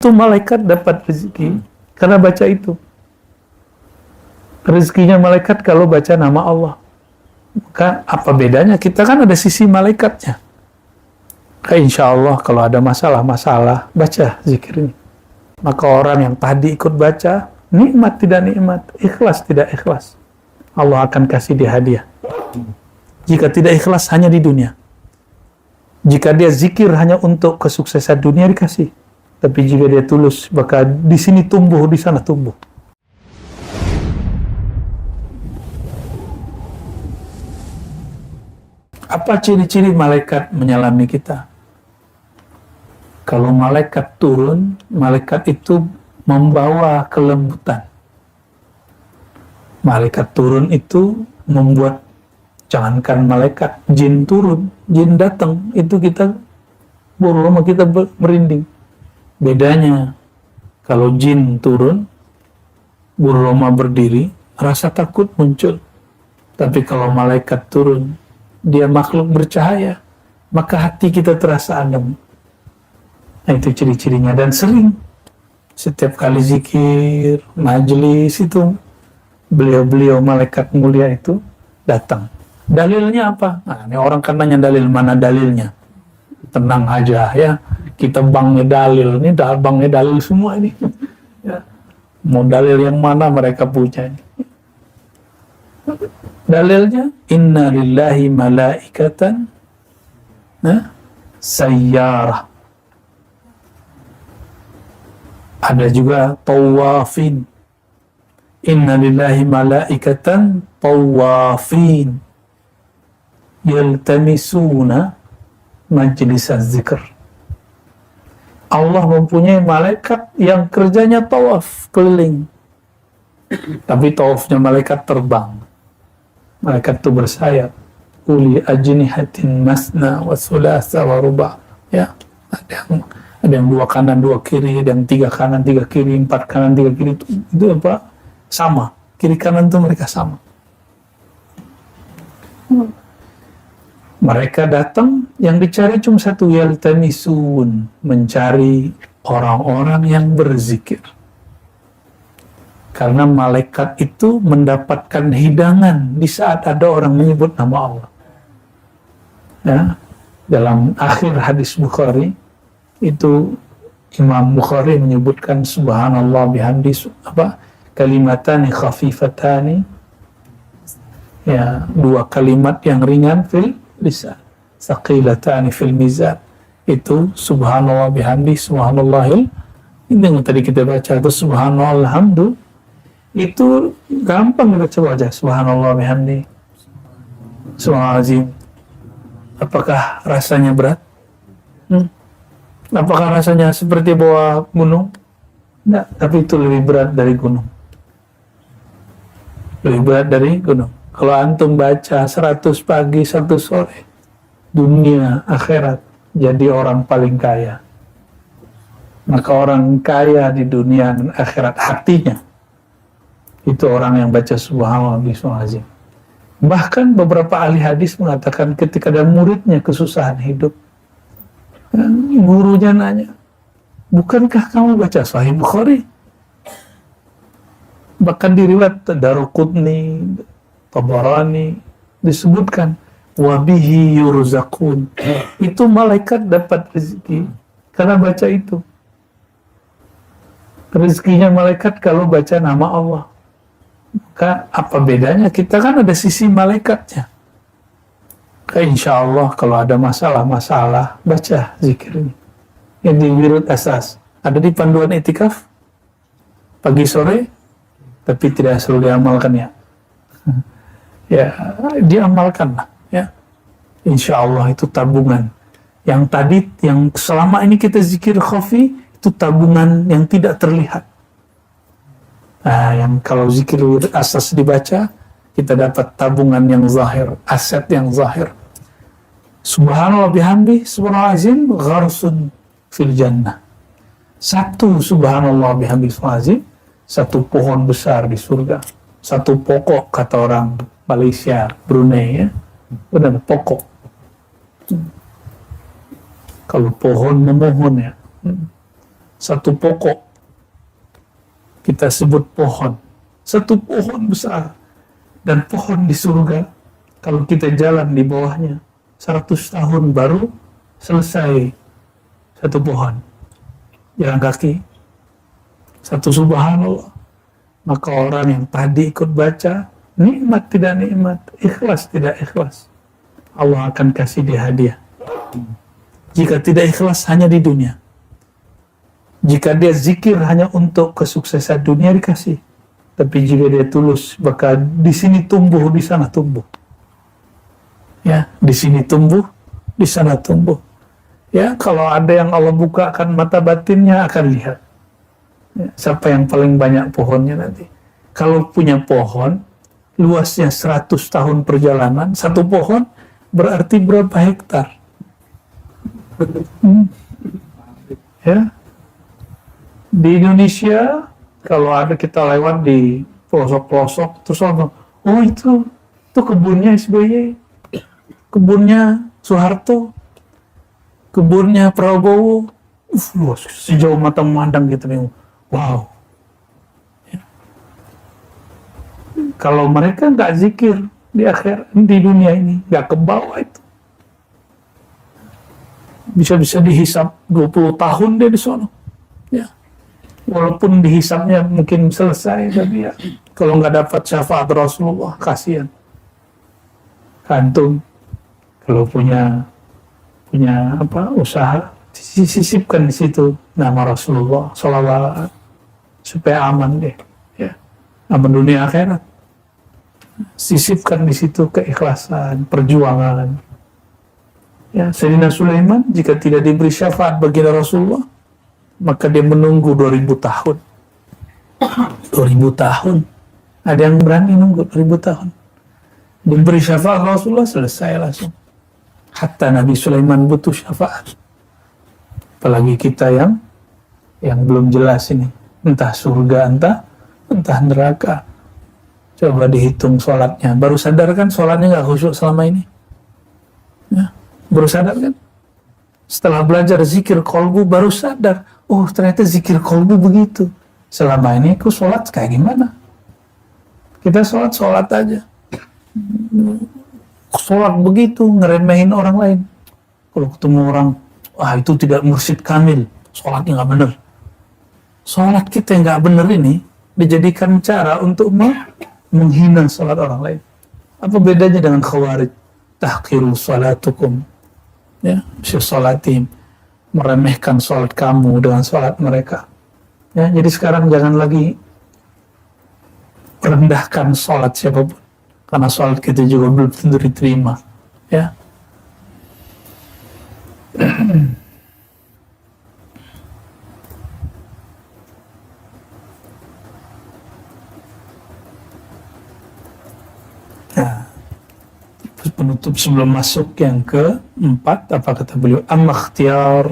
itu malaikat dapat rezeki karena baca itu. Rezekinya malaikat kalau baca nama Allah. Maka apa bedanya? Kita kan ada sisi malaikatnya. Insya Allah kalau ada masalah-masalah, baca zikir ini. Maka orang yang tadi ikut baca, nikmat tidak nikmat, ikhlas tidak ikhlas, Allah akan kasih dia hadiah. Jika tidak ikhlas, hanya di dunia. Jika dia zikir hanya untuk kesuksesan dunia, dikasih. Tapi jika dia tulus, maka di sini tumbuh, di sana tumbuh. Apa ciri-ciri malaikat menyalami kita? Kalau malaikat turun, malaikat itu membawa kelembutan. Malaikat turun itu membuat, jangankan malaikat, jin turun, jin datang, itu kita buru lama kita merinding. Bedanya, kalau jin turun, buru lama berdiri, rasa takut muncul. Tapi kalau malaikat turun, dia makhluk bercahaya, maka hati kita terasa adem. Nah, itu ciri-cirinya. Dan sering, setiap kali zikir, majelis itu, beliau-beliau malaikat mulia itu datang. Dalilnya apa? Nah, ini orang kan nanya dalil, mana dalilnya? Tenang aja ya, kita bangnya dalil, ini bangnya dalil semua ini. Ya. Mau dalil yang mana mereka punya ini. Dalilnya, inna lillahi malaikatan sayyarah. Ada juga tawafin. Inna lillahi malaikatan tawafin yaltamisuna majlis az-zikr. Allah mempunyai malaikat yang kerjanya tawaf keliling. Tapi tawafnya malaikat terbang. Malaikat itu bersayap. Uli ajnihatin masna wa sulasa wa ruba. Ya, ada yang dua kanan dua kiri, ada yang tiga kanan tiga kiri, empat kanan tiga kiri, itu apa? Sama, kiri kanan itu mereka sama. Mereka datang, yang dicari cuma satu, yaltamisun, mencari orang-orang yang berzikir. Karena malaikat itu mendapatkan hidangan di saat ada orang menyebut nama Allah. Ya, dalam akhir hadis Bukhari, itu Imam Bukhari menyebutkan subhanallah bihamdi kalimatani khafifatani, ya, dua kalimat yang ringan fil lisan, saqilatani fil mizan. Itu subhanallah bihamdi, subhanallahil, ini yang tadi kita baca itu subhanallah alhamdulillah, itu gampang kita coba aja, subhanallah bihamdi, subhanallah. Apakah rasanya berat? Apakah rasanya seperti bawa gunung? Tidak, tapi itu lebih berat dari gunung. Lebih berat dari gunung. Kalau antum baca 100 pagi, 100 sore, dunia, akhirat, jadi orang paling kaya. Maka orang kaya di dunia dan akhirat hatinya, itu orang yang baca subhanallah bismillahirrahmanirrahim. Bahkan beberapa ahli hadis mengatakan ketika ada muridnya kesusahan hidup, gurunya nanya, bukankah kamu baca Sahih Bukhari? Bahkan di riwayat Daruqutni, Tabarani disebutkan wabihi yurzaqun. Itu malaikat dapat rezeki karena baca itu. Rezekinya malaikat kalau baca nama Allah. Maka apa bedanya? Kita kan ada sisi malaikatnya. Insya Allah kalau ada masalah-masalah, baca zikir ini. Yang di wirud asas. Ada di panduan itikaf pagi sore, tapi tidak selalu diamalkan ya. Ya, diamalkanlah ya. Insya Allah itu tabungan. Yang tadi, yang selama ini kita zikir khafi, itu tabungan yang tidak terlihat. Nah, yang kalau zikir wirud asas dibaca, kita dapat tabungan yang zahir, aset yang zahir. Subhanallah bihamdi, subhanallahazim, gharsun fil jannah. Satu subhanallah bihamdi, subhanallahazim, satu pohon besar di surga. Satu pokok, kata orang Malaysia, Brunei ya. Benar, pokok. Kalau pohon memohon ya. satu pokok kita sebut pohon, satu pohon besar, dan pohon di surga kalau kita jalan di bawahnya 100 tahun baru selesai satu pohon jalan kaki. Satu subhanallah. Maka orang yang tadi ikut baca, nikmat tidak nikmat, ikhlas tidak ikhlas, Allah akan kasih dia hadiah. Jika tidak ikhlas hanya di dunia, jika dia zikir hanya untuk kesuksesan dunia dikasih, tapi jika dia tulus, maka di sini tumbuh, di sana tumbuh. Ya, di sini tumbuh, di sana tumbuh. Ya, kalau ada yang Allah bukakan mata batinnya akan lihat. Ya, siapa yang paling banyak pohonnya nanti. Kalau punya pohon, luasnya 100 tahun perjalanan, satu pohon berarti berapa hektar? Ya. Di Indonesia, kalau ada kita lewat di pelosok-pelosok, terus orang, oh itu kebunnya SBY, kebunnya Soeharto, kebunnya Prabowo, luas, sejauh mata memandang gitu nih. Wow. Ya. Kalau mereka nggak zikir di akhir, di dunia ini, nggak ke bawah itu. Bisa-bisa dihisap 20 tahun dia di sono. Ya. Walaupun dihisapnya mungkin selesai, tapi ya, kalau nggak dapat syafaat Rasulullah, kasihan. Kantung. Kalau punya apa usaha, sisipkan di situ nama Rasulullah sholawat supaya aman deh, ya, aman dunia akhirat. Sisipkan di situ keikhlasan, perjuangan. Ya, Sayyidina Sulaiman jika tidak diberi syafaat baginda Rasulullah, maka dia menunggu 2000 tahun. 2000 tahun. Ada yang berani nunggu 2000 tahun. Diberi syafaat Rasulullah, selesai langsung. Hatta Nabi Sulaiman butuh syafaat. Apalagi kita yang belum jelas ini, entah surga, entah neraka. Coba dihitung sholatnya, baru sadar kan sholatnya nggak khusyuk selama ini, ya, baru sadar kan? Setelah belajar zikir kolbu baru sadar, oh ternyata zikir kolbu begitu. Selama ini aku sholat kayak gimana? Kita sholat aja, sholat begitu ngeremehin orang lain. Kalau ketemu orang, wah itu tidak mursyid kamil, sholatnya nggak bener. Sholat kita yang nggak bener ini dijadikan cara untuk menghina sholat orang lain. Apa bedanya dengan khawarij? Tahqiru sholatukum, ya, syolatim, meremehkan sholat kamu dengan sholat mereka. Ya, jadi sekarang jangan lagi merendahkan sholat siapapun, karena sholat kita juga belum tentu diterima. Ya. Nah, penutup sebelum masuk yang keempat, apa kata beliau? Amma ikhtiyar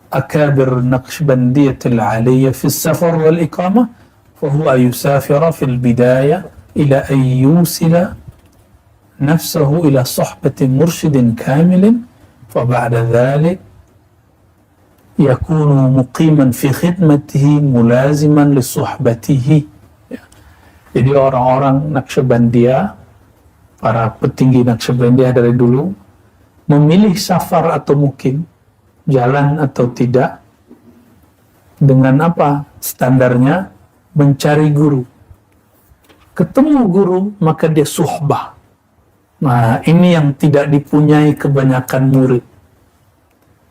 akabir Naqshbandiyatil aliyah fi safar wal iqamah fahuwa yusafira fil bidayah ila an yusila nafsahu ila sohbati mursyidin kamilin faba'da dhalik yakunu muqiman fi khidmatihi mulaziman li sohbatihi. Jadi orang-orang Naqsyabandiyah, para petinggi Naqsyabandiyah dari dulu, memilih safar atau mukim, jalan atau tidak, dengan apa? Standarnya, mencari guru. Ketemu guru, maka dia suhbah. Nah, ini yang tidak dipunyai kebanyakan murid.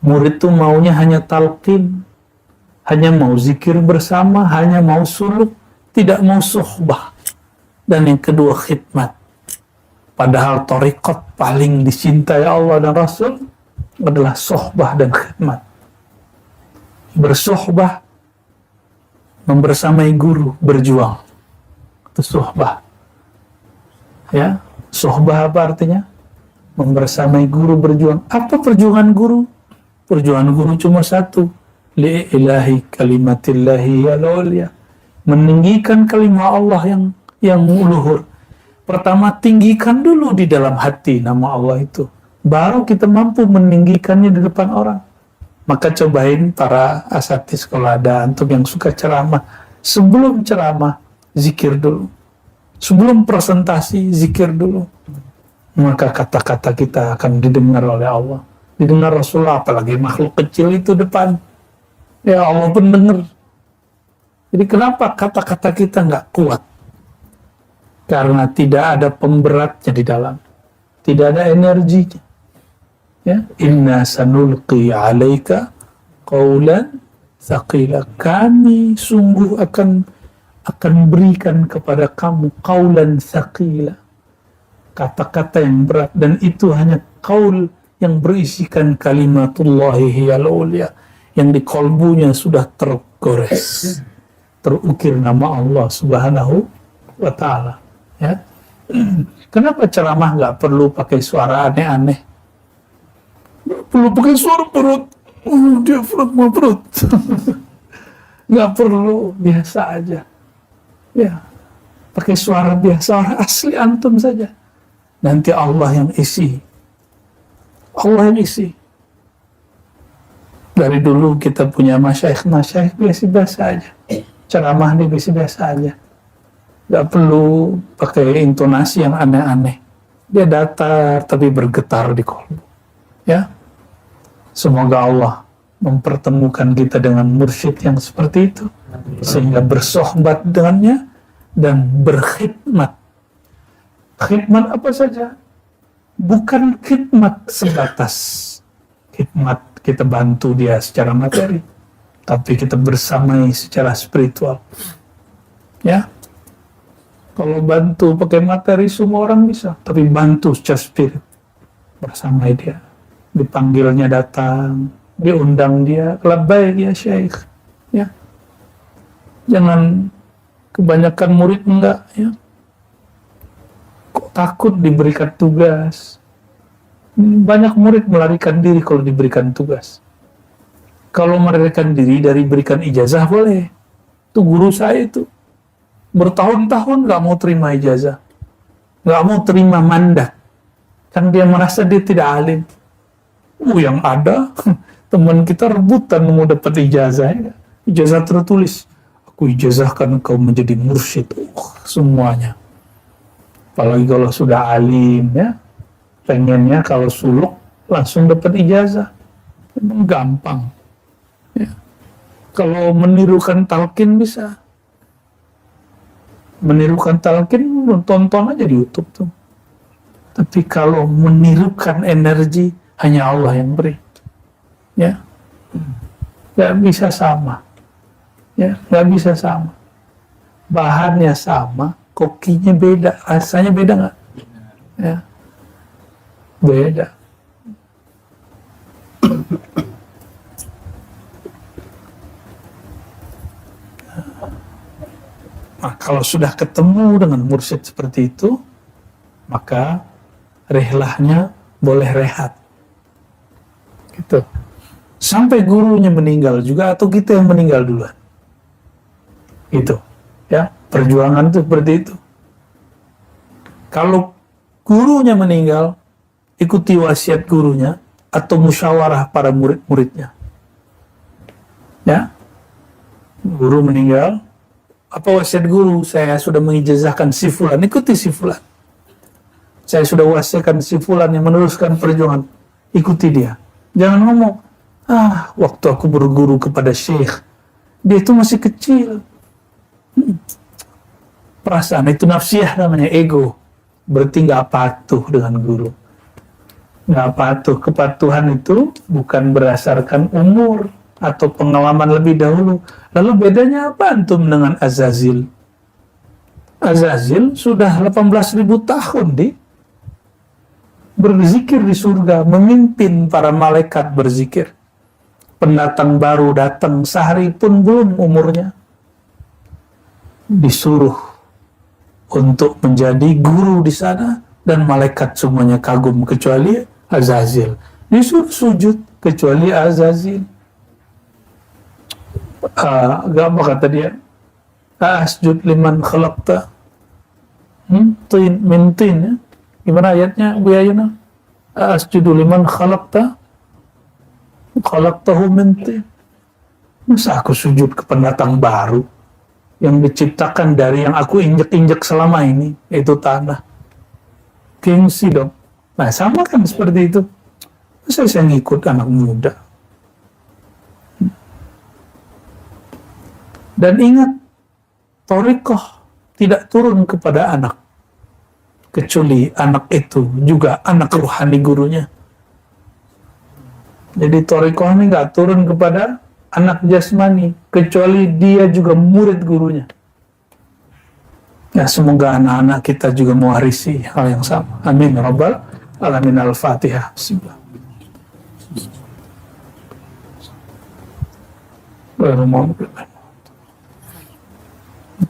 Murid itu maunya hanya talqin, hanya mau zikir bersama, hanya mau suluk, tidak mau suhbah. Dan yang kedua, khidmat. Padahal thariqat paling dicintai Allah dan Rasul adalah suhbah dan khidmat. Bersuhbah, membersamai guru, berjuang. Itu suhbah. Ya, suhbah apa artinya? Membersamai guru, berjuang. Apa perjuangan guru? Perjuangan guru cuma satu. Li ilahi kalimatillahi al-ulya. Meninggikan kalimat Allah yang luhur. Pertama, tinggikan dulu di dalam hati nama Allah itu. Baru kita mampu meninggikannya di depan orang. Maka cobain para asatidz kalau ada antum yang suka ceramah, sebelum ceramah zikir dulu, sebelum presentasi zikir dulu, maka kata-kata kita akan didengar oleh Allah, didengar Rasulullah, apalagi makhluk kecil itu depan, ya Allah pun dengar. Jadi kenapa kata-kata kita nggak kuat? Karena tidak ada pemberatnya di dalam, tidak ada energinya. Ya, inna sanulqi alaika qaulan tsaqila, kami sungguh akan berikan kepada kamu qaulan tsaqila, kata-kata yang berat, dan itu hanya qaul yang berisikan kalimatullahi hiyal ulia, yang di kolbunya sudah tergores, terukir nama Allah Subhanahu wa ta'ala. Ya. Kenapa ceramah nggak perlu pakai suara aneh-aneh? Perlu pakai suara perut, diafragma perut. Nggak perlu, biasa aja. Ya, pakai suara biasa, orang asli antum saja. Nanti Allah yang isi. Allah yang isi. Dari dulu kita punya masyaikh biasa-biasa aja. Ceramah nih biasa-biasa aja. Nggak perlu pakai intonasi yang aneh-aneh. Dia datar tapi bergetar di kolbu. Ya, semoga Allah mempertemukan kita dengan mursyid yang seperti itu, sehingga bersohbat dengannya dan berkhidmat. Khidmat apa saja, bukan khidmat sebatas khidmat kita bantu dia secara materi, tapi kita bersamai secara spiritual. Ya, kalau bantu pakai materi semua orang bisa, tapi bantu secara spirit, bersamai dia. Dipanggilnya datang, diundang dia, labbaik ya syekh, ya. Jangan kebanyakan murid enggak, ya. Kok takut diberikan tugas? Banyak murid melarikan diri kalau diberikan tugas. Kalau melarikan diri dari berikan ijazah boleh. Itu guru saya itu bertahun-tahun nggak mau terima ijazah, nggak mau terima mandat, kan dia merasa dia tidak alim. Yang ada teman kita rebutan mau dapat ijazah, ya. Ijazah tertulis, aku ijazahkan kau menjadi mursyid, semuanya. Apalagi kalau sudah alim, ya, pengennya kalau suluk langsung dapat ijazah, memang gampang. Ya. Kalau menirukan talqin bisa, menirukan talqin tonton aja di YouTube tuh. Tapi kalau menirukan energi, hanya Allah yang beri, ya, nggak bisa sama, ya, nggak bisa sama. Bahannya sama, kokinya beda, rasanya beda nggak? Ya, beda. Nah, kalau sudah ketemu dengan mursyid seperti itu, maka rihlahnya boleh rehat. Gitu. Sampai gurunya meninggal juga, atau kita yang meninggal duluan. Gitu. Ya, perjuangan itu seperti itu. Kalau gurunya meninggal, ikuti wasiat gurunya atau musyawarah para murid-muridnya. Ya. Guru meninggal, apa wasiat guru? Saya sudah mengijazahkan si fulan, ikuti si fulan. Saya sudah wasiatkan si fulan yang meneruskan perjuangan, ikuti dia. Jangan ngomong, waktu aku berguru kepada syekh, dia itu masih kecil. Perasaan itu nafsiyah namanya, ego. Berarti nggak patuh dengan guru. Nggak patuh. Kepatuhan itu bukan berdasarkan umur atau pengalaman lebih dahulu. Lalu bedanya apa antum dengan Azazil? Azazil sudah 18.000 tahun berzikir di surga, memimpin para malaikat berzikir. Pendatang baru datang, sehari pun belum umurnya, disuruh untuk menjadi guru di sana, dan malaikat semuanya kagum kecuali Azazil. Disuruh sujud kecuali Azazil. Apa kata dia? Asjud liman khalaqta min tin, ya? Gimana ayatnya Bu Yayuna? Asjudu liman khalaqta Khalaqtahu min tin. Masa aku sujud ke pendatang baru yang diciptakan dari yang aku injek-injek selama ini, itu tanah. Gengsi dong. Nah, sama kan seperti itu. Masa saya ngikut anak muda? Dan ingat, thariqah tidak turun kepada anak, kecuali anak itu juga anak ruhani gurunya. Jadi thariqah ini nggak turun kepada anak jasmani, kecuali dia juga murid gurunya. Ya, semoga anak-anak kita juga mewarisi hal yang sama. Amin ya rabbal alamin. Al-Fatihah. Bismillah.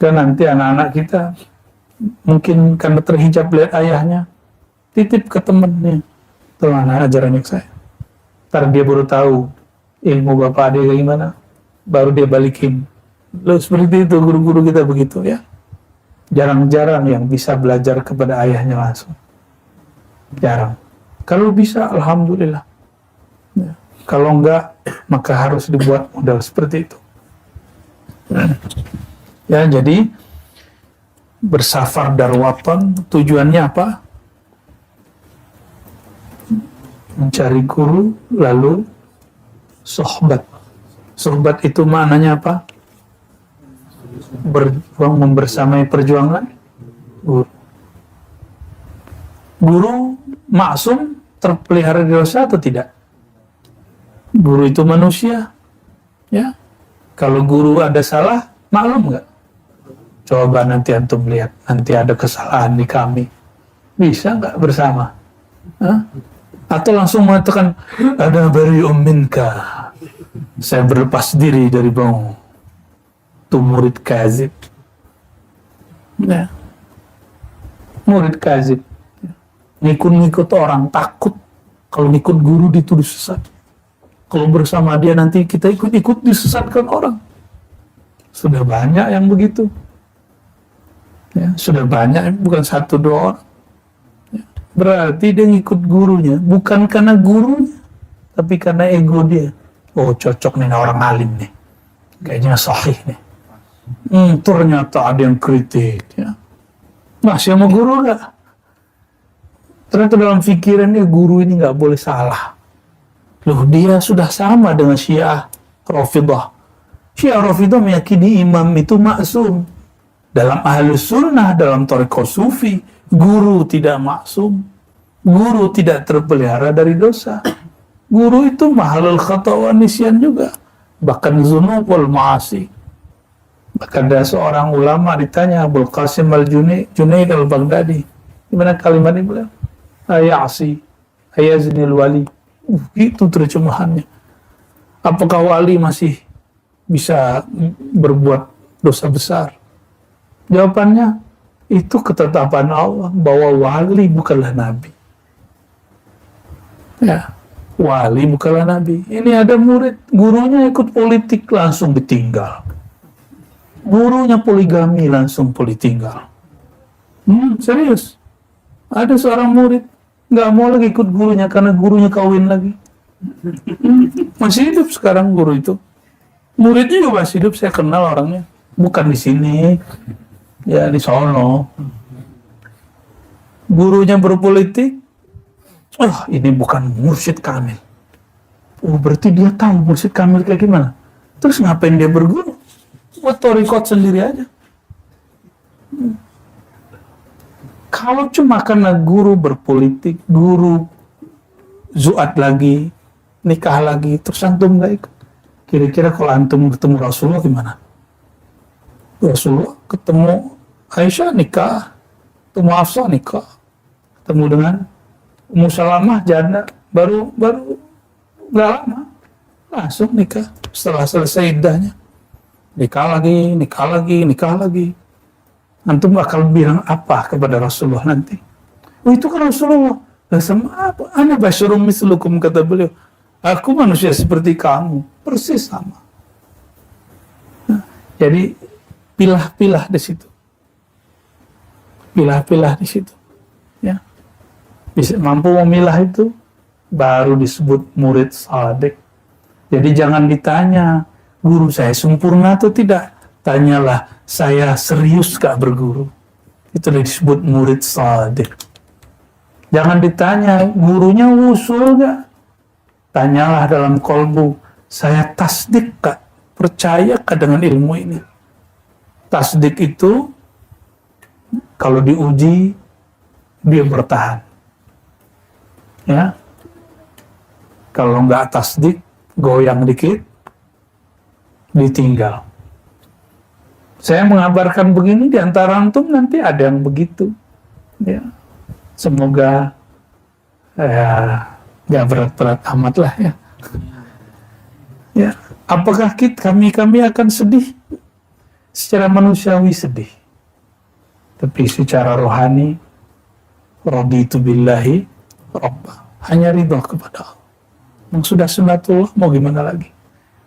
Dan nanti anak-anak kita mungkin karena terhijab lihat ayahnya, titip ke temennya, teman ajaran saya. Ntar dia baru tahu ilmu bapak dia kayak gimana, baru dia balikin. Loh, seperti itu guru-guru kita begitu ya. Jarang-jarang yang bisa belajar kepada ayahnya langsung. Jarang. Kalau bisa, alhamdulillah. Ya. Kalau enggak, maka harus dibuat modal seperti itu. Ya, jadi bersafar darwatan tujuannya apa? Mencari guru, lalu sohbat. Sohbat itu maknanya apa? Berjuang membersamai perjuangan guru. Guru maksum, terpelihara dari dosa atau tidak? Guru itu manusia, ya. Kalau guru ada salah, maklum nggak? Coba nanti antum lihat, nanti ada kesalahan di kami, bisa nggak bersama? Hah? Atau langsung mengatakan ada bari'um minka, saya berlepas diri dari bang. Itu murid kazib. Ya. Murid kazib. Ngikut-ngikut orang, takut kalau ngikut guru dituduh sesat. Kalau bersama dia nanti kita ikut-ikut disesatkan orang. Sudah banyak yang begitu. Ya, sudah banyak, bukan satu dua orang. Ya. Berarti dia ngikut gurunya, bukan karena gurunya, tapi karena ego dia. Oh, cocok nih orang alim nih. Kayaknya sahih nih. Ternyata ada yang kritik. Ya. Masih sama guru nggak? Ternyata dalam pikirannya guru ini nggak boleh salah. Loh, dia sudah sama dengan Syiah Rafidah. Syiah Rafidah meyakini imam itu maksum. Dalam Ahlus Sunnah, dalam Thariqah Sufi, guru tidak maksum. Guru tidak terpelihara dari dosa. Guru itu mahalul khata' wa nisyan juga. Bahkan zunub wal ma'asi. Bahkan ada seorang ulama ditanya, Abul Qasim al-Junaid al-Baghdadi, gimana kalimat ini beliau? Ayasi, ayazinil wali. Itu terjemahannya. Apakah wali masih bisa berbuat dosa besar? Jawabannya, itu ketetapan Allah bahwa wali bukanlah nabi. Ya, wali bukanlah nabi. Ini ada murid, gurunya ikut politik langsung ditinggal. Gurunya poligami langsung ditinggal. Serius. Ada seorang murid nggak mau lagi ikut gurunya karena gurunya kawin lagi. Masih hidup sekarang guru itu. Muridnya juga masih hidup, saya kenal orangnya. Bukan di sini, ya di Solo. Gurunya berpolitik. Oh, ini bukan mursyid kamil. Oh, berarti dia tahu mursyid kamil kayak gimana. Terus ngapain dia berguru? Buat thariqat sendiri aja. Kalau cuma karena guru berpolitik, guru zuat lagi, nikah lagi, terus antum nggak ikut. Kira-kira kalau antum ketemu Rasulullah gimana? Rasulullah ketemu Aisyah nikah, ketemu Hafsah nikah, ketemu dengan Ummu Salamah janda, baru nggak lama langsung nikah setelah selesai iddahnya. Nikah lagi. Antum bakal bilang apa kepada Rasulullah nanti? Oh, itu kan Rasulullah. Sama apa? Ana basyarum mislukum, kata beliau. Aku manusia seperti kamu, persis sama. Nah, jadi pilah-pilah di situ. Pilah-pilah di situ. Ya. Bisa mampu memilah itu baru disebut murid shadiq. Jadi jangan ditanya, guru saya sempurna atau tidak. Tanyalah, saya serius gak berguru. Itu disebut murid shadiq. Jangan ditanya, gurunya usul gak? Tanyalah dalam kolbu, saya tasdik gak? Percaya gak dengan ilmu ini? Tasdik itu, kalau diuji, dia bertahan. Ya, kalau nggak tasdik, goyang dikit, ditinggal. Saya mengabarkan begini, di antara antum nanti ada yang begitu. Ya, semoga nggak berat-berat amat lah ya. Ya, apakah kami akan sedih? Secara manusiawi sedih, tapi secara rohani, raditu billahi Rabbah, hanya ridho kepada Allah. Yang sudah sunatullah, mau gimana lagi?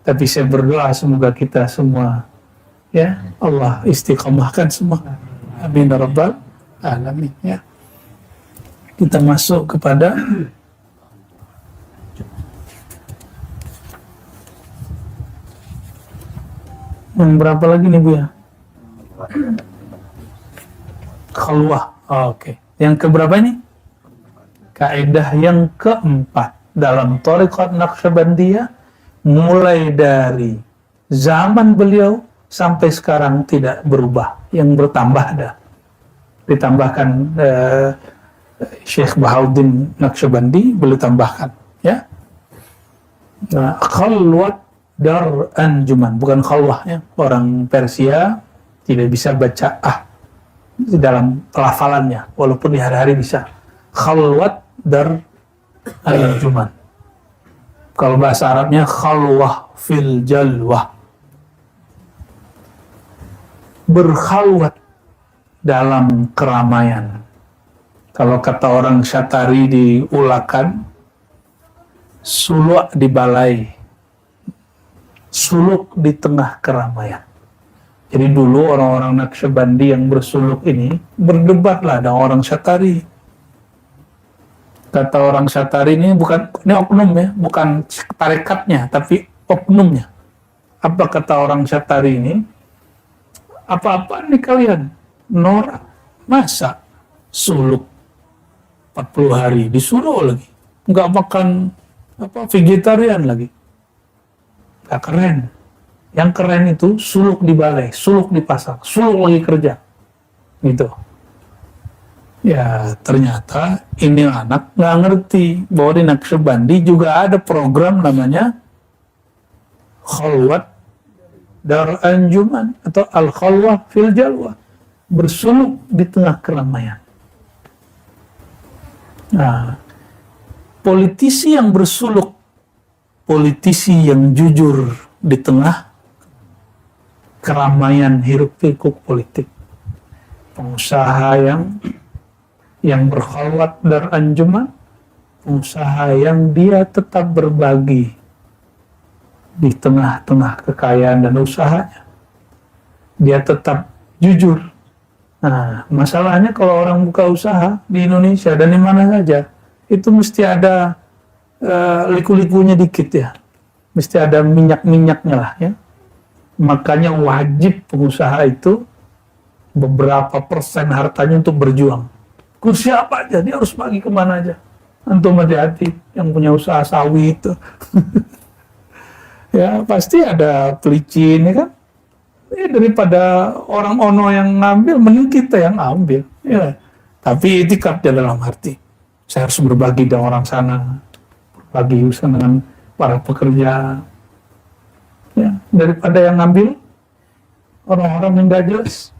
Tapi saya berdoa semoga kita semua, ya Allah istiqomahkan semua. Amin ya rabbal alamin. Ya, kita masuk kepada yang berapa lagi nih Bu ya? Khalwah. Oke. Yang keberapa ini? Kaidah yang keempat dalam Thariqat Naqsyabandiyah, mulai dari zaman beliau sampai sekarang tidak berubah, yang bertambah ada. Ditambahkan Syekh Bahauddin Naqsyabandi, beliau tambahkan, ya. Nah, khalwat dar anjuman, bukan khalwah ya. Orang Persia tidak bisa baca di dalam pelafalannya, walaupun di hari-hari bisa. Khalwat dar anjuman. Kalau bahasa Arabnya khalwah fil jalwah, berkhalwat dalam keramaian. Kalau kata orang Syatari diulakan, suluk di balai, suluk di tengah keramaian. Jadi dulu orang-orang Naqsyabandi yang bersuluk ini berdebatlah dengan orang Syatari. Kata orang Syatari ini ini oknum ya, bukan tarekatnya, tapi oknumnya. Apa kata orang Syatari ini? Apa-apa nih kalian? Norak, masa suluk 40 hari disuruh lagi, nggak makan vegetarian lagi, nggak keren. Yang keren itu suluk di balai, suluk di pasar, suluk lagi kerja, gitu. Ya ternyata ini anak nggak ngerti bahwa di Naqsyabandi juga ada program namanya khalwat dar anjuman atau al-khalwah fil jalwah, bersuluk di tengah keramaian. Nah, politisi yang bersuluk, politisi yang jujur di tengah keramaian hiruk pikuk politik, pengusaha yang berkhalwat dar anjuman, pengusaha yang dia tetap berbagi di tengah-tengah kekayaan dan usahanya, dia tetap jujur. Nah, masalahnya kalau orang buka usaha di Indonesia dan di mana saja, itu mesti ada liku-likunya dikit ya, mesti ada minyak-minyaknya lah ya. Makanya wajib pengusaha itu beberapa persen hartanya untuk berjuang. Kursi apa aja, dia harus bagi kemana aja. Antum hati-hati yang punya usaha sawit itu. Ya pasti ada pelicin ya kan. Daripada orang ono yang ngambil, mending kita yang ambil. Ya. Tapi itikadnya dalam arti, saya harus berbagi dengan orang sana, berbagi usaha dengan para pekerja. Ya, daripada yang ngambil orang-orang yang gak jelas.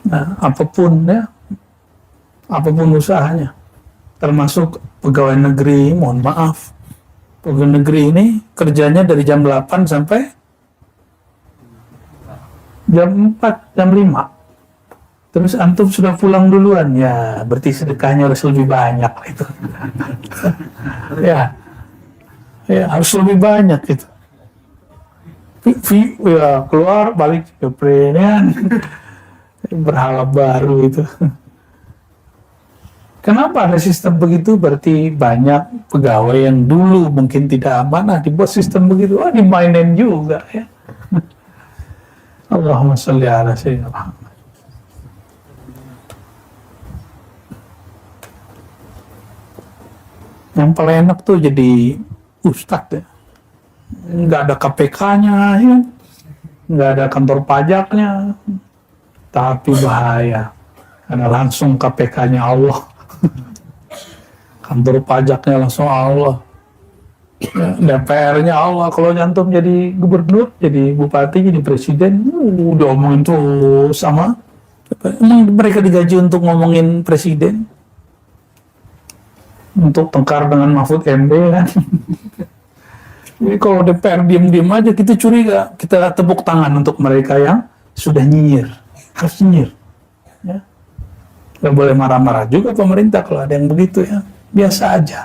Nah, apapun usahanya, termasuk pegawai negeri, mohon maaf, pegawai negeri ini kerjanya dari jam 8 sampai jam 4, jam 5. Terus antum sudah pulang duluan, ya berarti sedekahnya harus lebih banyak itu. ya harus lebih banyak itu. Ya, keluar balik ke perenian berhala baru itu. Kenapa ada sistem begitu? Berarti banyak pegawai yang dulu mungkin tidak amanah dibuat sistem begitu, dimainin juga ya. Allahumma sholli ala sayyidina Muhammad. Yang paling enak tuh jadi ustadz ya. Nggak ada KPK-nya ya. Nggak ada kantor pajaknya. Tapi bahaya. Karena langsung KPK-nya Allah. Kantor pajaknya langsung Allah. Ya, DPR-nya Allah. Kalau nyantum jadi gubernur, jadi bupati, jadi presiden, udah omongin tuh sama. Emang mereka digaji untuk ngomongin presiden? Untuk tengkar dengan Mahfud MD kan? Jadi kalau DPR diam-diam aja, kita curiga. Kita tepuk tangan untuk mereka yang sudah nyinyir. Harus nyinyir. Ya. Gak boleh marah-marah juga pemerintah kalau ada yang begitu ya. Biasa aja.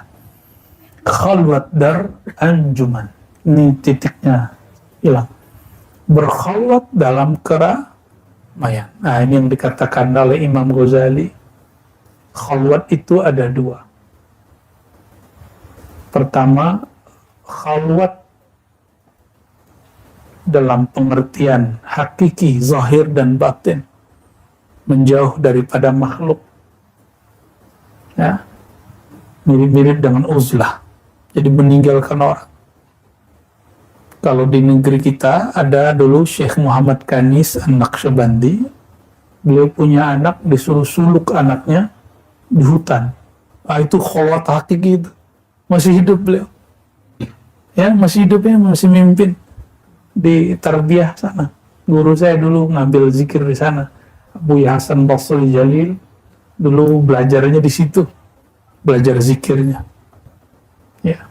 Khalwat dar anjuman. Ini titiknya hilang. Berkhalwat dalam keramaian. Nah ini yang dikatakan oleh Imam Ghazali. Khalwat itu ada dua. Pertama, khalwat dalam pengertian hakiki, zahir dan batin. Menjauh daripada makhluk. Ya. Mirip-mirip dengan uzlah. Jadi meninggalkan orang. Kalau di negeri kita ada dulu Syekh Muhammad Kanis An-Naqsyabandi. Beliau punya anak, disuruh suluk anaknya di hutan. Itu khalwat hakiki itu. Masih hidup beliau. Ya, masih hidupnya, masih mimpin di tarbiyah sana. Guru saya dulu ngambil zikir di sana. Buya Hasan Basri Jalil dulu belajarnya di situ, belajar zikirnya. Ya,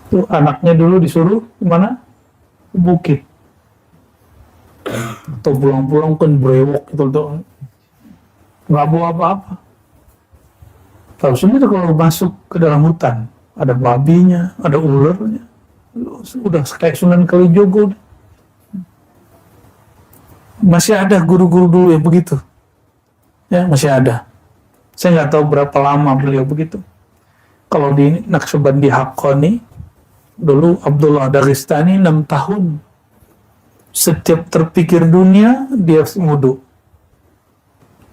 tuh anaknya dulu disuruh kemana? Ke bukit. Atau pulang-pulang kan brewok gitu tuh, nggak bawa apa-apa. Tahu sendiri kalau masuk ke dalam hutan, ada babinya, ada ularnya, udah kayak Sunan Kalijogo. Masih ada guru-guru dulu yang begitu. Ya, masih ada. Saya nggak tahu berapa lama beliau begitu. Kalau di Naqsyabandi Haqqani, dulu Abdullah Dagestani 6 tahun. Setiap terpikir dunia, dia wudu.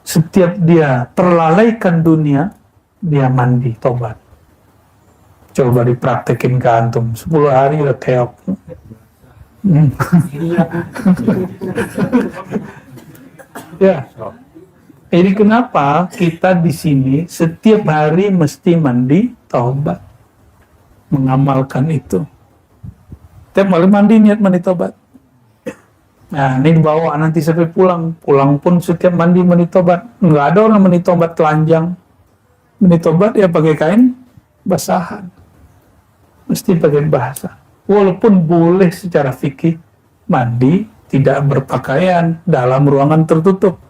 Setiap dia terlalaikan dunia, dia mandi, tobat. Coba dipraktekin ke antum. 10 hari udah keok. Ya, ini kenapa kita di sini setiap hari mesti mandi taubat, mengamalkan itu. Setiap kali mandi niat mandi taubat. Nah, ini dibawa nanti sampai pulang. Pulang pun setiap mandi taubat. Nggak ada orang mandi taubat telanjang. Mandi taubat ya pakai kain basahan. Mesti pakai basah. Walaupun boleh secara fikih mandi tidak berpakaian dalam ruangan tertutup.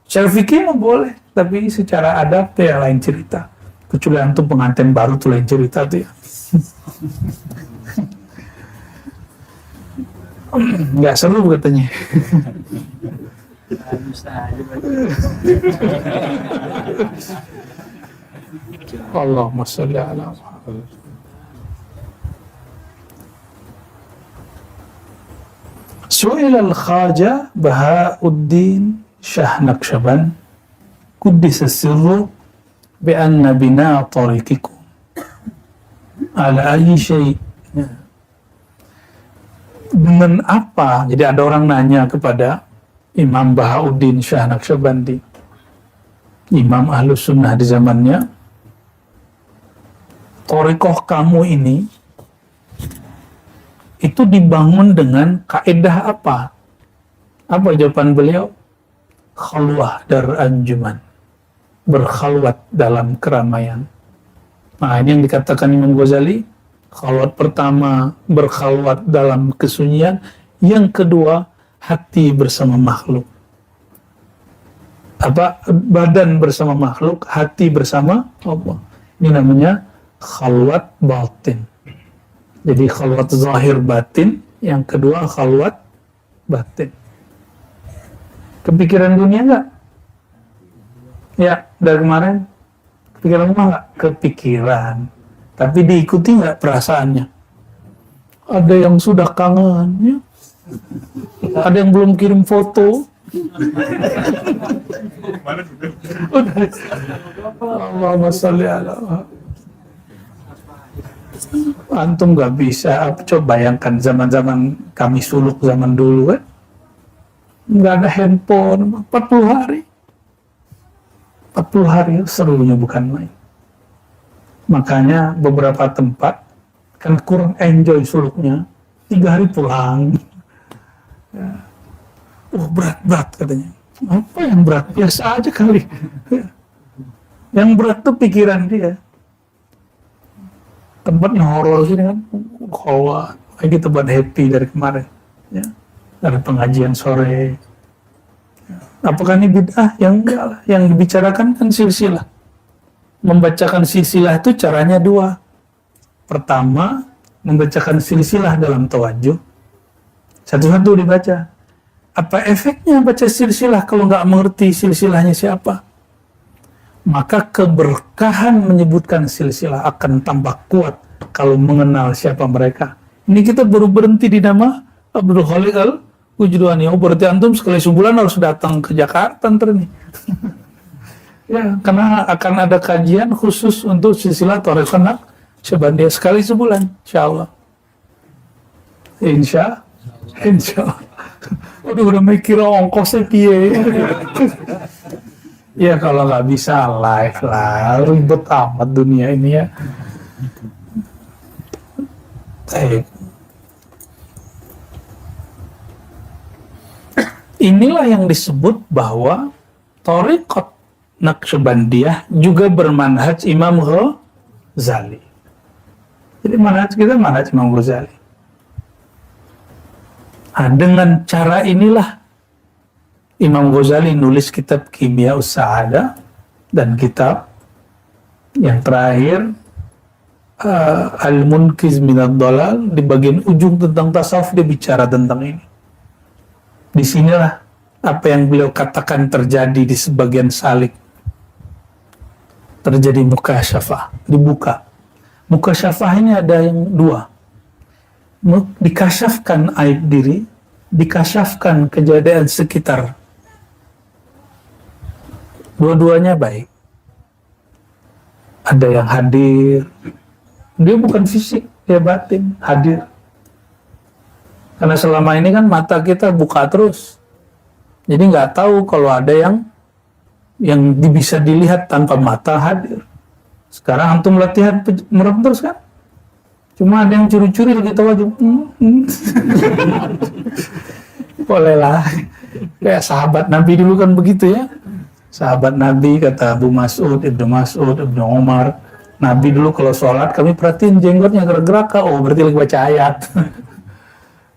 Secara fikih mah boleh, tapi secara adat ya lain cerita. Kecuali antum pengantin baru tuh lain cerita tuh ya. Nggak seru katanya. Allahumma sholli ala Muhammad. Su'il al-Khaja Bahauddin Shah Naqsyaband Quddisa sirru bi'anna bina tariqikum ala ayyi syai'. Dengan apa? Jadi ada orang nanya kepada Imam Bahauddin Shah Naqsyabandi, Imam Ahlus Sunnah di zamannya, thariqah kamu ini itu dibangun dengan kaidah apa? Apa jawaban beliau? Khalwah dar anjuman. Berkhalwat dalam keramaian. Nah, ini yang dikatakan Imam Ghazali. Khalwat pertama, berkhalwat dalam kesunyian. Yang kedua, hati bersama makhluk. Apa? Badan bersama makhluk, hati bersama Allah. Ini namanya khalwat batin. Jadi khalwat zahir batin, yang kedua khalwat batin. Kepikiran dunia enggak? Ya, dari kemarin kepikiran rumah nggak? Kepikiran. Tapi diikuti nggak perasaannya? Ada yang sudah kangen, ya. Ada yang belum kirim foto. Allahumma sholli ala antum nggak bisa. Coba bayangkan zaman-zaman kami suluk zaman dulu kan, nggak ada handphone, 40 hari. 40 hari serunya bukan main. Makanya beberapa tempat kan kurang enjoy suluknya, 3 hari pulang. Ya. Berat-berat katanya. Apa yang berat? Biasa aja kali. Yang berat tuh pikiran dia. Tempatnya horor sini kan, kayak kita buat happy dari kemarin. Ya. Dari pengajian sore. Apakah ini bid'ah? Yang dibicarakan kan silsilah. Membacakan silsilah itu caranya 2. Pertama, membacakan silsilah dalam tawajuh. Satu-satu dibaca. Apa efeknya baca silsilah kalau nggak mengerti silsilahnya siapa? Maka keberkahan menyebutkan silsilah akan tambah kuat kalau mengenal siapa mereka. Ini kita baru berhenti di nama Abdul Khaliq Al-Wujdani. Oh, berarti antum sekali sebulan harus datang ke Jakarta ntar nih. Ya, karena akan ada kajian khusus untuk silsilah Thariqah Naqsyabandiyah sekali sebulan, insyaallah. Insyaallah. Udah mikir ongkosnya piye. Ya kalau nggak bisa live lah, ribet amat dunia ini ya. Inilah yang disebut bahwa Thariqah Naqsyabandiyah juga bermanhaj Imam Ghazali. Jadi manhaj kita manhaj Imam Ghazali. Nah, dengan cara inilah Imam Ghazali nulis kitab Kimya Us-Sa'adah dan kitab yang terakhir Al-Munqiz Minad Dhalal. Di bagian ujung tentang tasawuf dia bicara tentang ini. Disinilah apa yang beliau katakan terjadi di sebagian salik. Terjadi mukasyafah, dibuka. Mukasyafah ini ada yang 2. Dikasyafkan aib diri, dikasyafkan kejadian sekitar. Dua-duanya baik. Ada yang hadir, dia bukan fisik, dia batin, hadir. Karena selama ini kan mata kita buka terus, jadi nggak tahu kalau ada yang bisa dilihat tanpa mata hadir. Sekarang antum latihan merem terus kan? Cuma ada yang curi-curi lagi tahu. Bolehlah. Kayak sahabat Nabi dulu kan begitu ya. Sahabat Nabi kata Abu Mas'ud, Ibnu Umar. Nabi dulu kalau sholat kami perhatiin jenggotnya gerak-gerak. Oh berarti lagi baca ayat.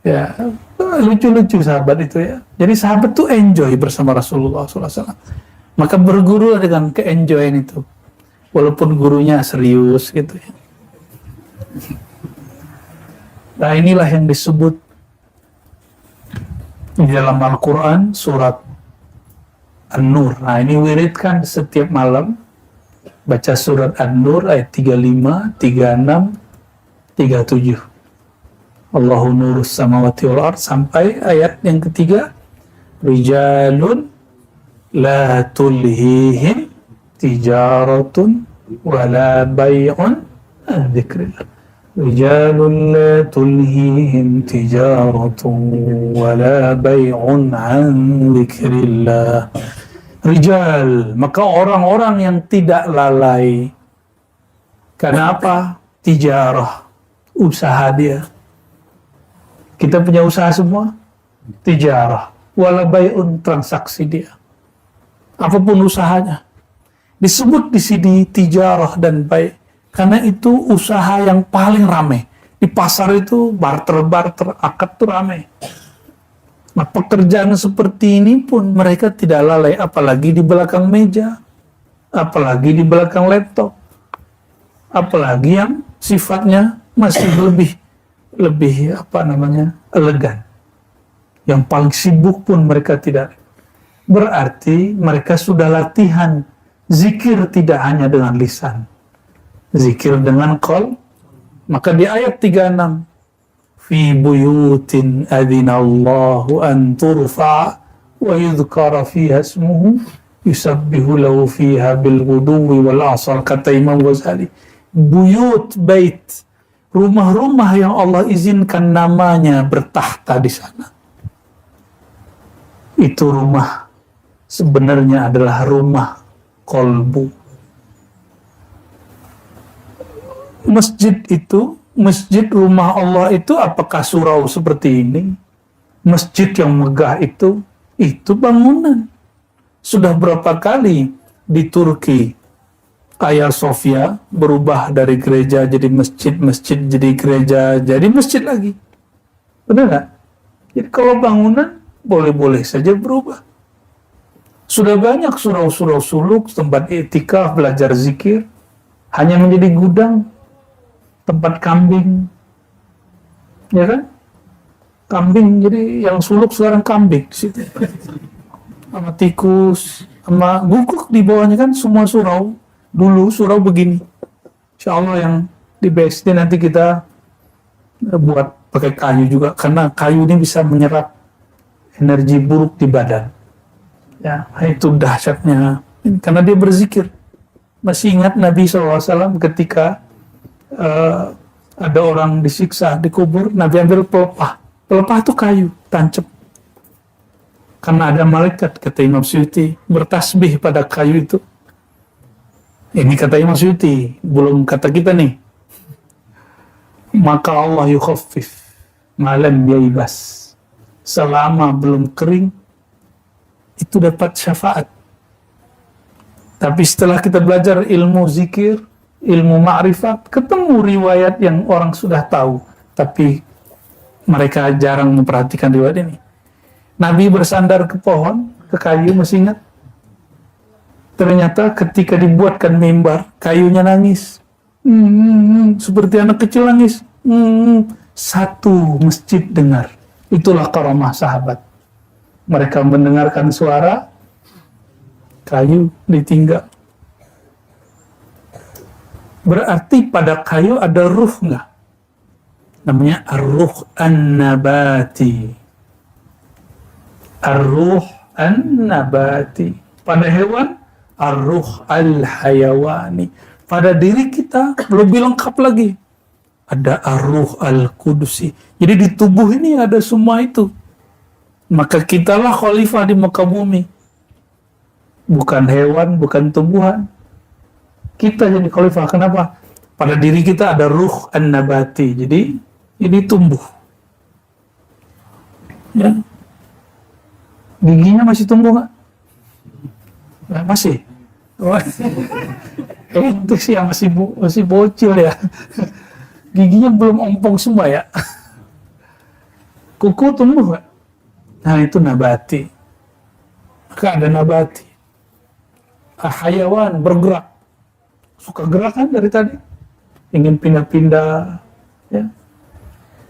Ya lucu-lucu sahabat itu ya. Jadi sahabat tuh enjoy bersama Rasulullah SAW. Maka berguru dengan ke-enjoyan itu. Walaupun gurunya serius gitu ya. Nah inilah yang disebut di dalam Al-Quran surat An-Nur. Nah ini wiridkan setiap malam, baca surat An-Nur ayat 35, 36, 37. Allahu nurus samawati wal ard sampai ayat yang ketiga. Rijalun la tulhihim tijaratun wala bay'un an dzikrillah. رجال لا تلهيهم تجارة ولا بيع عن ذكر الله. Rijal, maka orang-orang yang tidak lalai. Karena apa? Tijarah, usaha dia. Kita punya usaha semua. Tijarah, wala bay'un, transaksi dia. Apapun usahanya. Disebut di sini tijarah dan bay'. Karena itu usaha yang paling ramai. Di pasar itu barter-barter, akad itu ramai. Nah, pekerjaan seperti ini pun mereka tidak lalai, apalagi di belakang meja, apalagi di belakang laptop, apalagi yang sifatnya masih lebih elegan. Yang paling sibuk pun mereka tidak. Berarti mereka sudah latihan Zikir tidak hanya dengan lisan, zikir dengan qalb. Maka di ayat 36, fi buyutin adzinallahu an turfa wa yudhkara fiha ismuhu yusabbihu lahu fiha bil ghuduwi wal asal, kata Imam Ghazali. Buyut, bait, rumah-rumah yang Allah izinkan namanya bertahta di sana. Itu rumah sebenarnya adalah rumah kolbu. Masjid itu, masjid rumah Allah itu apakah surau seperti ini? Masjid yang megah itu bangunan. Sudah berapa kali di Turki Hagia Sophia berubah dari gereja jadi masjid, masjid jadi gereja, jadi masjid lagi. Benar nggak? Jadi kalau bangunan boleh-boleh saja berubah. Sudah banyak surau-surau suluk, tempat i'tikaf, belajar zikir, hanya menjadi gudang, tempat kambing, ya kan? Kambing, jadi yang suluk sekarang kambing di situ, sama tikus, sama guguk di bawahnya kan semua surau. Dulu surau begini. Insya Allah yang di BSD nanti kita buat pakai kayu juga, karena kayu ini bisa menyerap energi buruk di badan. Ya, itu dahsyatnya. Karena dia berzikir. Masih ingat Nabi SAW ketika ada orang disiksa, dikubur, Nabi ambil pelepah. Pelepah itu kayu, tancap. Karena ada malaikat, kata Imam Suyuti, bertasbih pada kayu itu. Ini kata Imam Suyuti, belum kata kita nih. Maka Allah yukhaffif malam yaibas. Selama belum kering, itu dapat syafaat. Tapi setelah kita belajar ilmu zikir, ilmu ma'rifat, ketemu riwayat yang orang sudah tahu, tapi mereka jarang memperhatikan riwayat ini. Nabi bersandar ke pohon, ke kayu, masih ingat? Ternyata ketika dibuatkan mimbar, kayunya nangis. Seperti anak kecil nangis. Satu masjid dengar. Itulah karamah sahabat. Mereka mendengarkan suara, kayu ditinggal. Berarti pada kayu ada ruh nggak? Namanya ar-ruh an-nabati. Ar-ruh an-nabati. Pada hewan, ar-ruh al-hayawani. Pada diri kita lebih lengkap lagi. Ada ar-ruh al-qudusi. Jadi di tubuh ini ada semua itu. Maka kitalah khalifah di muka bumi. Bukan hewan, bukan tumbuhan. Kita jadi khalifah. Kenapa? Pada diri kita ada ruh an-nabati. Jadi ini tumbuh. Ya. Giginya masih tumbuh nggak? Nah, masih. Itu sih yang masih bocil ya. Giginya belum ompong semua ya. Kuku tumbuh nggak? Nah itu nabati. Maka ada nabati. Hayawan bergerak. Suka gerak kan dari tadi? Ingin pindah-pindah. Ya.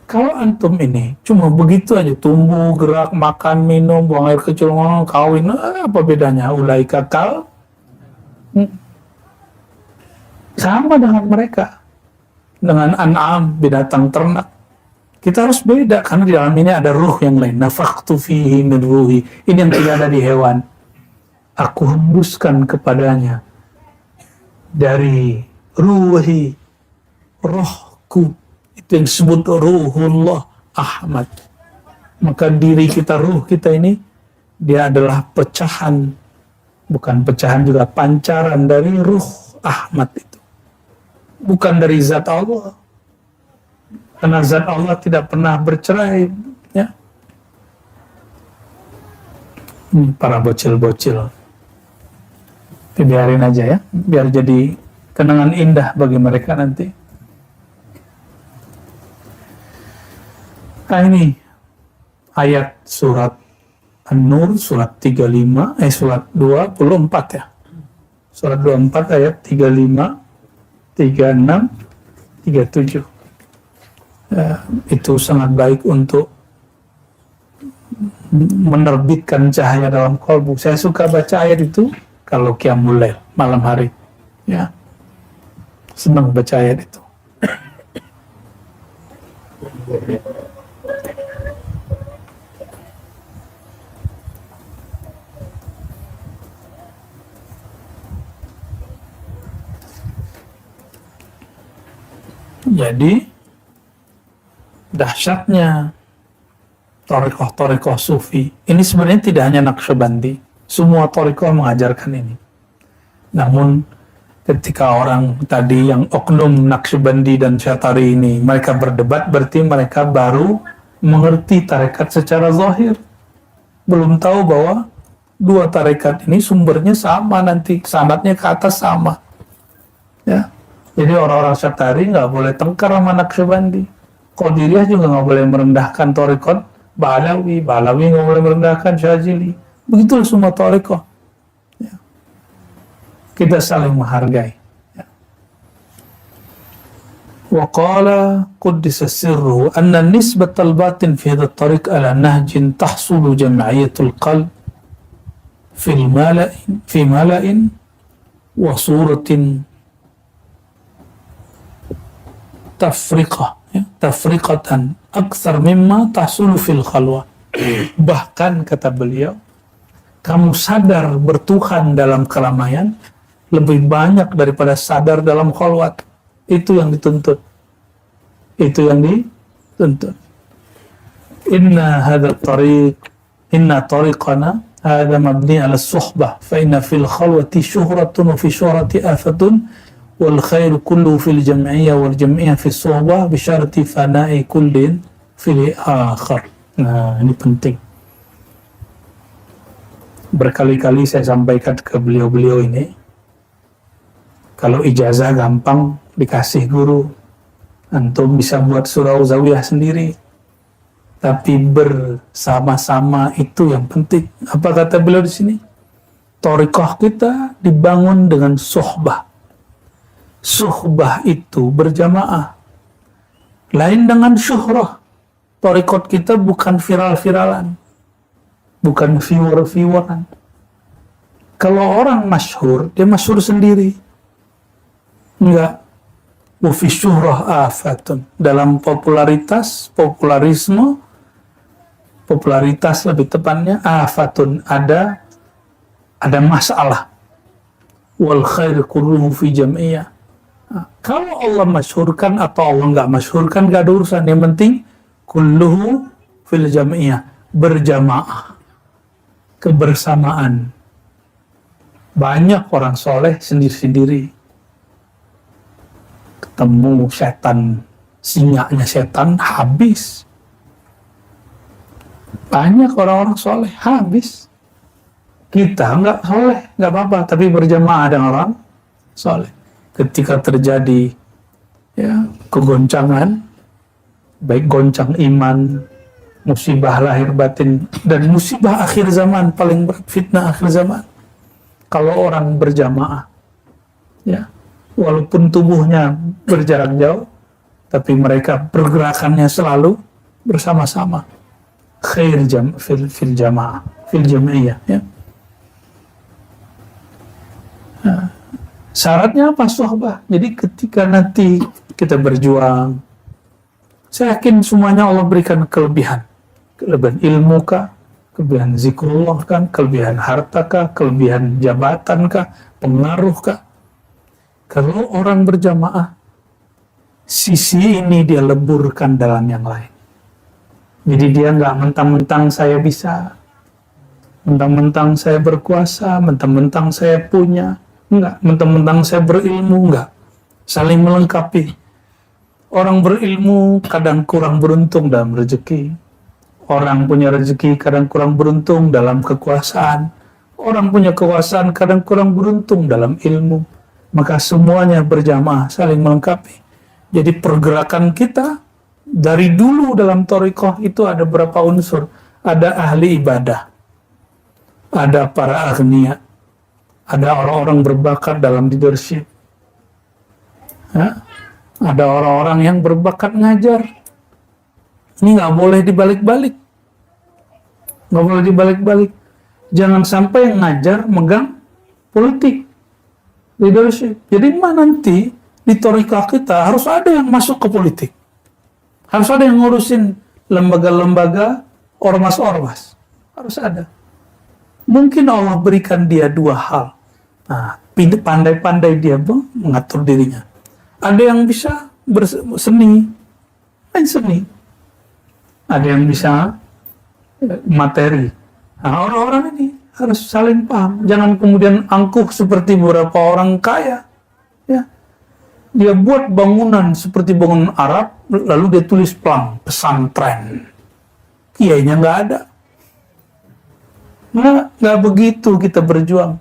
Kalau antum ini cuma begitu aja, tumbuh, gerak, makan, minum, buang air kecil, kawin, apa bedanya? Ulaika kal sama dengan mereka, dengan an'am, binatang ternak. Kita harus beda karena di dalam ini ada ruh yang lain. Nafakhtu fihi min ruhi. Ini yang tidak ada di hewan. Aku hembuskan kepadanya dari ruhi, rohku. Itu yang disebut ruhullah Ahmad. Maka diri kita, ruh kita ini, dia adalah pecahan, bukan pecahan juga, pancaran dari ruh Ahmad itu. Bukan dari zat Allah. Karena zat Allah tidak pernah bercerai. Ya. Para bocil-bocil. Biarin aja ya, biar jadi kenangan indah bagi mereka nanti. Nah ini ayat surat An-Nur, surat 35, surat 24 ya. Surat 24 ayat 35, 36, 37. Itu sangat baik untuk menerbitkan cahaya dalam kalbu. Saya suka baca ayat itu kalau qiyamul lail malam hari, ya. Senang baca ayat itu. Jadi dahsyatnya thariqah sufi ini sebenarnya tidak hanya Naqsyabandi, semua thariqah mengajarkan ini. Namun ketika orang tadi yang oknum Naqsyabandi dan Syatari ini mereka berdebat, berarti mereka baru mengerti tarekat secara zahir, belum tahu bahwa dua tarekat ini sumbernya sama, nanti sanadnya ke atas sama, ya. Jadi orang-orang Syatari nggak boleh tengkar sama Naqsyabandi, Qadiriyah juga nggak boleh merendahkan thariqat Ba'alawi nggak boleh merendahkan Syazili, begitu semua thariqah, ya. Kita saling menghargai, ya. Wa qala quddisa sirruhu anna nisbatal batin fi hadha at-tariq ala nahjin tahsulu jam'iyatul qalb fi mala'in wa suratin tafriqatan aktsar mimma tahsulu fil khalwah. Bahkan kata beliau, kamu sadar bertuhan dalam keramaian lebih banyak daripada sadar dalam khalwat. Itu yang dituntut. Inna tariqana hadha mabni ala suhbah fa inna fil khalwati syuhratun wa fi syuhrati afatun wal khairu kullu fil jam'iyyah wal jam'iyyah fis suhbah bi syarti fana'i kullin fil akhar. Nah, ini penting. Berkali-kali saya sampaikan ke beliau-beliau ini, kalau ijazah gampang dikasih guru, antum bisa buat surau zawiyah sendiri, tapi bersama-sama itu yang penting. Apa kata beliau di sini? Thariqah kita dibangun dengan suhbah. Suhbah itu berjamaah. Lain dengan syuhrah. Thariqat kita bukan viral-viralan, bukan viewer-vieweran. Kalau orang masyhur, dia masyhur sendiri. Enggak. Wa fi syuhrah afatun. Dalam popularitas lebih tepatnya, afatun, ada masalah. Wal khair kulluhu fi jam'iyyah. Kalau Allah masyhurkan atau Allah nggak masyhurkan, nggak ada urusan. Yang penting kulluhu fil jam'iyah, berjamaah, kebersamaan. Banyak orang soleh sendiri-sendiri. Ketemu setan, singanya setan, habis. Banyak orang-orang soleh, habis. Kita nggak soleh, nggak apa-apa, tapi berjamaah dengan orang soleh. Ketika terjadi, ya, kegoncangan, baik goncang iman, musibah lahir batin, dan musibah akhir zaman, paling berat fitnah akhir zaman. Kalau orang berjamaah, ya, walaupun tubuhnya berjarak jauh, tapi mereka pergerakannya selalu bersama-sama. Khair fil jamaah, fil jam'iyah, ya. Nah, syaratnya apa? Suhbah. Jadi ketika nanti kita berjuang, saya yakin semuanya Allah berikan kelebihan ilmu kah, kelebihan zikrullah kan, kelebihan harta kah, kelebihan jabatan kah, pengaruh kah. Kalau orang berjamaah, sisi ini dia leburkan dalam yang lain. Jadi dia nggak mentang-mentang saya bisa, mentang-mentang saya berkuasa, mentang-mentang saya punya, enggak, mentang-mentang saya berilmu, enggak. Saling melengkapi. Orang berilmu kadang kurang beruntung dalam rezeki. Orang punya rezeki kadang kurang beruntung dalam kekuasaan. Orang punya kekuasaan kadang kurang beruntung dalam ilmu. Maka semuanya berjamaah, saling melengkapi. Jadi pergerakan kita dari dulu dalam thariqah itu ada berapa unsur. Ada ahli ibadah, ada para agniya, ada orang-orang berbakat dalam leadership, ya, ada orang-orang yang berbakat ngajar. Ini nggak boleh dibalik-balik, nggak boleh dibalik-balik. Jangan sampai yang ngajar megang politik, leadership. Jadi nanti di thariqah kita harus ada yang masuk ke politik, harus ada yang ngurusin lembaga-lembaga, ormas-ormas, harus ada. Mungkin Allah berikan dia dua hal. Nah, pandai-pandai dia mengatur dirinya. Ada yang bisa berseni, main seni. Ada yang bisa materi. Nah, orang-orang ini harus saling paham. Jangan kemudian angkuh seperti beberapa orang kaya. Ya. Dia buat bangunan seperti bangunan Arab, lalu dia tulis pelang, pesantren. Kiainya nggak ada. Nggak begitu kita berjuang.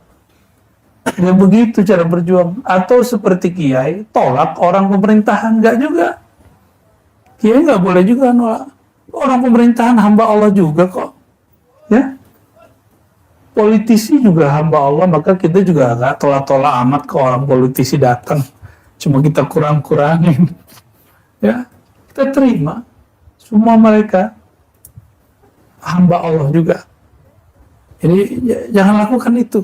Nggak begitu cara berjuang. Atau seperti kiai, tolak orang pemerintahan. Nggak juga. Kiai nggak boleh juga nolak. Orang pemerintahan hamba Allah juga kok. Ya. Politisi juga hamba Allah, maka kita juga nggak tolak-tolak amat ke orang politisi datang. Cuma kita kurang-kurangin. Ya. Kita terima. Semua mereka hamba Allah juga. Jadi jangan lakukan itu.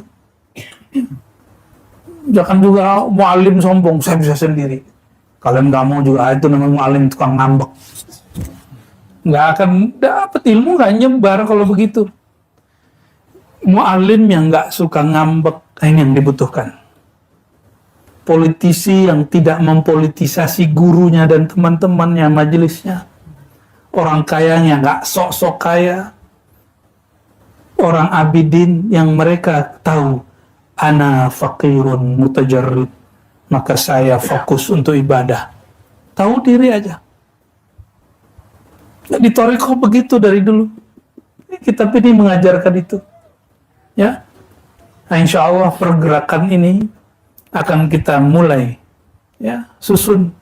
Jangan juga mu'alim sombong, saya bisa sendiri. Kalian nggak mau juga, itu namanya mu'alim tukang ngambek. Nggak akan dapat ilmu, nggak nyebar kalau begitu. Mu'alim yang nggak suka ngambek, ini yang dibutuhkan. Politisi yang tidak mempolitisasi gurunya dan teman-temannya, majelisnya. Orang kayanya nggak sok-sok kaya. Orang abidin yang mereka tahu ana faqirun mutajarrid, maka saya fokus untuk ibadah. Tahu diri aja. Di thariqah begitu dari dulu. Kitab ini mengajarkan itu. Ya. Nah, insya Allah pergerakan ini akan kita mulai ya, susun.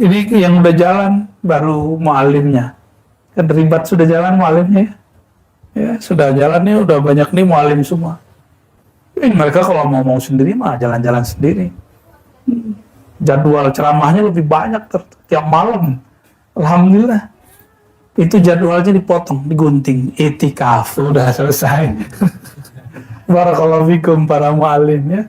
Ini yang udah jalan baru mu'alimnya. Kan ribat sudah jalan mu'alimnya ya. Ya, sudah jalannya udah banyak nih mu'alim semua. Ini mereka kalau mau sendiri mah jalan-jalan sendiri. Jadwal ceramahnya lebih banyak tiap malam. Alhamdulillah. Itu jadwalnya dipotong, digunting. Itikaf udah selesai. Barakallahu fikum para mu'alim ya.